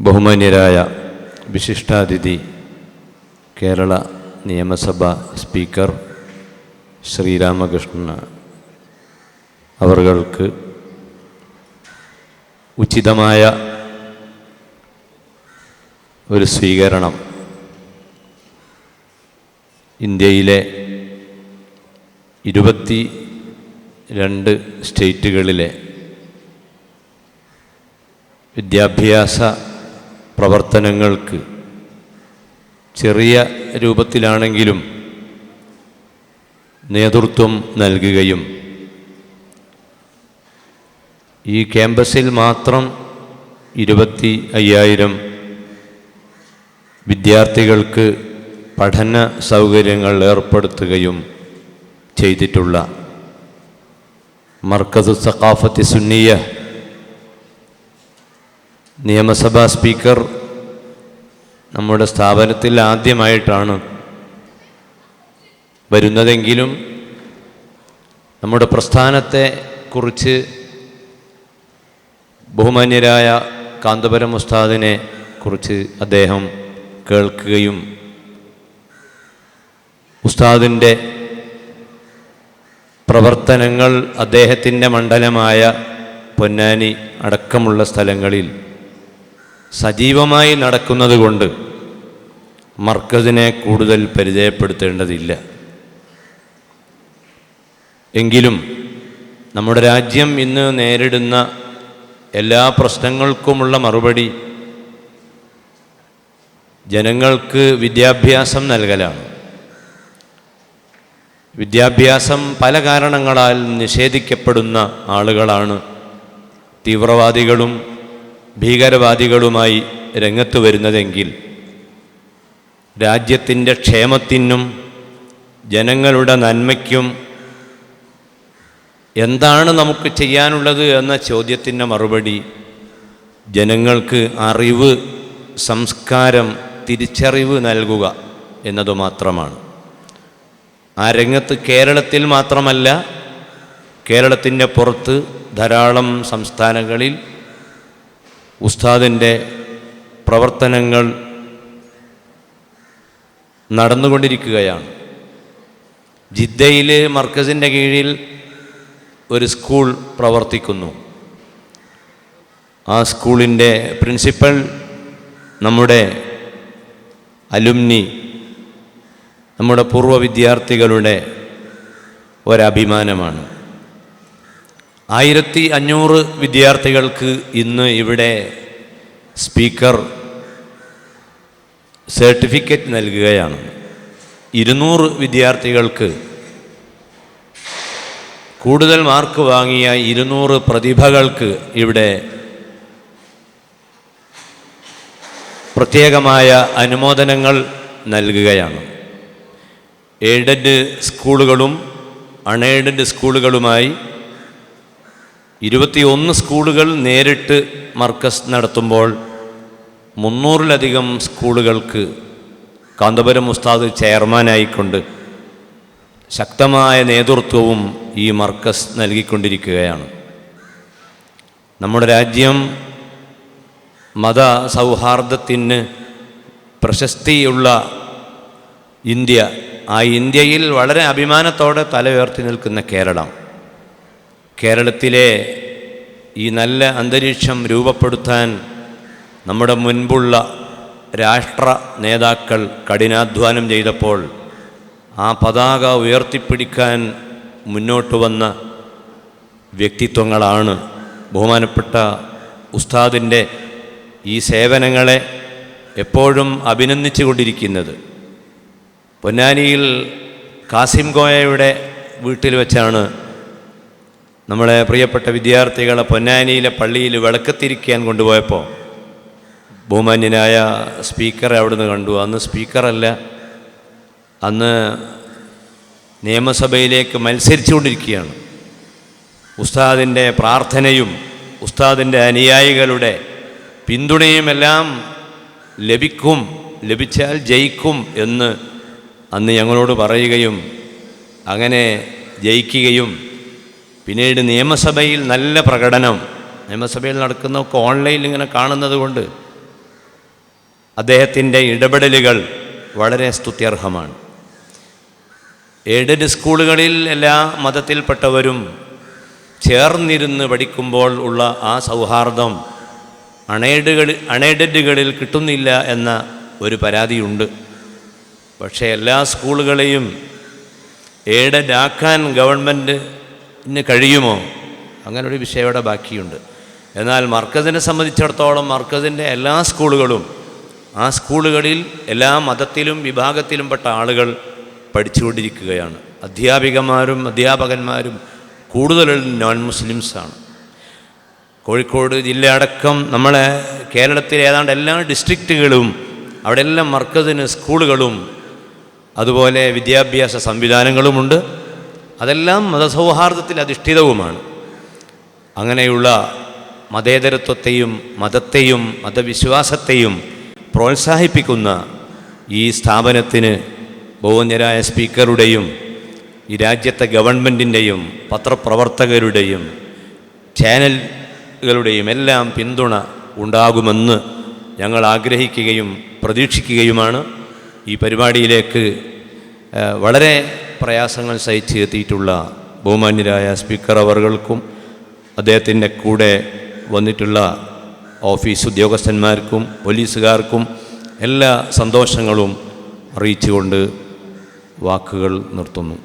ബഹുമാന്യരായ വിശിഷ്ടാതിഥി കേരള നിയമസഭ സ്പീക്കർ ശ്രീരാമകൃഷ്ണൻ അവർക്ക് ഉചിതമായ ഒരു സ്വീകരണം ഇന്ത്യയിലെ 22 സ്റ്റേറ്റുകളിലെ വിദ്യാഭ്യാസ പ്രവർത്തനങ്ങൾക്ക് ചെറിയ രൂപത്തിലാണെങ്കിലും നേതൃത്വം നൽകുകയും ഈ ക്യാമ്പസിൽ മാത്രം 25,000 വിദ്യാർത്ഥികൾക്ക് പഠന സൗകര്യങ്ങൾ ഏർപ്പെടുത്തുകയും ചെയ്തിട്ടുള്ള മർക്കസ് സഖാഫത്തി സുന്നിയ നിയമസഭാ സ്പീക്കർ നമ്മുടെ സ്ഥാപനത്തിൽ ആദ്യമായിട്ടാണ് വരുന്നതെങ്കിലും നമ്മുടെ പ്രസ്ഥാനത്തെക്കുറിച്ച് ബഹുമാന്യരായ കാന്തപുരം ഉസ്താദിനെ കുറിച്ച് അദ്ദേഹം കേൾക്കുകയും ഉസ്താദിൻ്റെ പ്രവർത്തനങ്ങൾ അദ്ദേഹത്തിൻ്റെ മണ്ഡലമായ പൊന്നാനി അടക്കമുള്ള സ്ഥലങ്ങളിൽ സജീവമായി നടക്കുന്നതുകൊണ്ട് മർക്കസിനെ കൂടുതൽ പരിചയപ്പെടുത്തേണ്ടതില്ല. എങ്കിലും നമ്മുടെ രാജ്യം ഇന്ന് നേരിടുന്ന എല്ലാ പ്രശ്നങ്ങൾക്കുമുള്ള മറുപടി ജനങ്ങൾക്ക് വിദ്യാഭ്യാസം നൽകലാണ്. വിദ്യാഭ്യാസം പല കാരണങ്ങളാൽ നിഷേധിക്കപ്പെടുന്ന ആളുകളാണ് തീവ്രവാദികളും ഭീകരവാദികളുമായി രംഗത്ത് വരുന്നതെങ്കിൽ രാജ്യത്തിൻ്റെ ക്ഷേമത്തിനും ജനങ്ങളുടെ നന്മയ്ക്കും എന്താണ് നമുക്ക് ചെയ്യാനുള്ളത് എന്ന ചോദ്യത്തിൻ്റെ മറുപടി ജനങ്ങൾക്ക് അറിവ്, സംസ്കാരം, തിരിച്ചറിവ് നൽകുക എന്നതു മാത്രമാണ്. ആ രംഗത്ത് കേരളത്തിൽ മാത്രമല്ല, കേരളത്തിൻ്റെ പുറത്ത് ധാരാളം സംസ്ഥാനങ്ങളിൽ ഉസ്താദിൻ്റെ പ്രവർത്തനങ്ങൾ നടന്നുകൊണ്ടിരിക്കുകയാണ്. ജിദ്ദയിൽ മർക്കസിൻ്റെ കീഴിൽ ഒരു സ്കൂൾ പ്രവർത്തിക്കുന്നു. ആ സ്കൂളിൻ്റെ പ്രിൻസിപ്പൽ നമ്മുടെ അലുമിനി, നമ്മുടെ പൂർവ്വ വിദ്യാർത്ഥികളുടെ ഒരഭിമാനമാണ്. 1500 വിദ്യാർത്ഥികൾക്ക് ഇന്ന് ഇവിടെ സ്പീക്കർ സർട്ടിഫിക്കറ്റ് നൽകുകയാണ്. 200 വിദ്യാർത്ഥികൾക്ക്, കൂടുതൽ മാർക്ക് വാങ്ങിയ 200 പ്രതിഭകൾക്ക് ഇവിടെ പ്രത്യേകമായ അനുമോദനങ്ങൾ നൽകുകയാണ്. എയ്ഡഡ് സ്കൂളുകളും അൺഎയ്ഡഡ് സ്കൂളുകളുമായി 21 സ്കൂളുകൾ നേരിട്ട് മർക്കസ് നടത്തുമ്പോൾ 300-ലധികം സ്കൂളുകൾക്ക് കാന്തപുരം ഉസ്താദ് ചെയർമാനായിക്കൊണ്ട് ശക്തമായ നേതൃത്വവും ഈ മർക്കസ് നൽകിക്കൊണ്ടിരിക്കുകയാണ്. നമ്മുടെ രാജ്യം മത സൗഹാർദ്ദത്തിന് പ്രശസ്തിയുള്ള ഇന്ത്യ, ആ ഇന്ത്യയിൽ വളരെ അഭിമാനത്തോടെ തല ഉയർത്തി നിൽക്കുന്ന കേരളത്തിലെ ഈ നല്ല അന്തരീക്ഷം രൂപപ്പെടുത്താൻ നമ്മുടെ മുൻപുള്ള രാഷ്ട്ര നേതാക്കൾ കഠിനാധ്വാനം ചെയ്തപ്പോൾ ആ പതാക ഉയർത്തിപ്പിടിക്കാൻ മുന്നോട്ട് വന്ന വ്യക്തിത്വങ്ങളാണ് ബഹുമാനപ്പെട്ട ഉസ്താദിൻ്റെ ഈ സേവനങ്ങളെ എപ്പോഴും അഭിനന്ദിച്ചു കൊണ്ടിരിക്കുന്നത്. പൊന്നാനിയിൽ കാസിം കോയയുടെ വീട്ടിൽ വെച്ചാണ് നമ്മളെ പ്രിയപ്പെട്ട വിദ്യാർത്ഥികളെ പൊന്നാനിയിലെ പള്ളിയിൽ വിളക്കത്തിരിക്കാൻ കൊണ്ടുപോയപ്പോൾ ബഹുമാന്യനായ സ്പീക്കറെ അവിടുന്ന് കണ്ടു. അന്ന് സ്പീക്കറല്ല, അന്ന് നിയമസഭയിലേക്ക് മത്സരിച്ചുകൊണ്ടിരിക്കുകയാണ്. ഉസ്താദിൻ്റെ പ്രാർത്ഥനയും ഉസ്താദിൻ്റെ അനുയായികളുടെ പിന്തുണയുമെല്ലാം ലഭിച്ചാൽ ജയിക്കും എന്ന് അന്ന് ഞങ്ങളോട് പറയുകയും അങ്ങനെ ജയിക്കുകയും പിന്നീട് നിയമസഭയിൽ നല്ല പ്രകടനം, നിയമസഭയിൽ നടക്കുന്നതൊക്കെ ഓൺലൈനിൽ ഇങ്ങനെ കാണുന്നത് കൊണ്ട് അദ്ദേഹത്തിൻ്റെ ഇടപെടലുകൾ വളരെ സ്തുത്യർഹമാണ്. എയ്ഡഡ് സ്കൂളുകളിൽ എല്ലാ മതത്തിൽപ്പെട്ടവരും ചേർന്നിരുന്ന് പഠിക്കുമ്പോൾ ഉള്ള ആ സൗഹാർദ്ദം അൺഎയ്ഡഡുകളിൽ കിട്ടുന്നില്ല എന്ന ഒരു പരാതിയുണ്ട്. പക്ഷേ എല്ലാ സ്കൂളുകളെയും എയ്ഡഡ് ആക്കാൻ ഗവൺമെൻറ്റിന് കഴിയുമോ? അങ്ങനൊരു വിഷയം ഇവിടെ ബാക്കിയുണ്ട്. എന്നാൽ മർക്കസിനെ സംബന്ധിച്ചിടത്തോളം മർക്കസിൻ്റെ എല്ലാ സ്കൂളുകളും, ആ സ്കൂളുകളിൽ എല്ലാ മതത്തിലും വിഭാഗത്തിലും പെട്ട ആളുകൾ പഠിച്ചുകൊണ്ടിരിക്കുകയാണ്. അധ്യാപികമാരും അധ്യാപകന്മാരും കൂടുതലും നോൺ മുസ്ലിംസാണ്. കോഴിക്കോട് ജില്ല അടക്കം നമ്മളെ കേരളത്തിലെ ഏതാണ്ട് എല്ലാ ഡിസ്ട്രിക്റ്റുകളും അവിടെ എല്ലാം മർക്കസിന് സ്കൂളുകളും അതുപോലെ വിദ്യാഭ്യാസ സംവിധാനങ്ങളുമുണ്ട്. അതെല്ലാം മതസൗഹാർദ്ദത്തിൽ അധിഷ്ഠിതവുമാണ്. അങ്ങനെയുള്ള മതേതരത്വത്തെയും മതത്തെയും മതവിശ്വാസത്തെയും പ്രോത്സാഹിപ്പിക്കുന്ന ഈ സ്ഥാപനത്തിന് ബഹുമാന്യരായ സ്പീക്കറുടെയും ഈ രാജ്യത്തെ ഗവൺമെൻറ്റിൻ്റെയും പത്രപ്രവർത്തകരുടെയും ചാനലുകളുടെയും എല്ലാം പിന്തുണ ഉണ്ടാകുമെന്ന് ഞങ്ങൾ ആഗ്രഹിക്കുകയും പ്രതീക്ഷിക്കുകയുമാണ്. ഈ പരിപാടിയിലേക്ക് വളരെ പ്രയാസങ്ങൾ സഹിച്ച് എത്തിയിട്ടുള്ള ബഹുമാന്യരായ സ്പീക്കർ അവർകൾക്കും അദ്ദേഹത്തിൻ്റെ കൂടെ വന്നിട്ടുള്ള ഓഫീസ് ഉദ്യോഗസ്ഥന്മാർക്കും പോലീസുകാർക്കും എല്ലാ സന്തോഷങ്ങളും അറിയിച്ചുകൊണ്ട് വാക്കുകൾ നിർത്തുന്നു.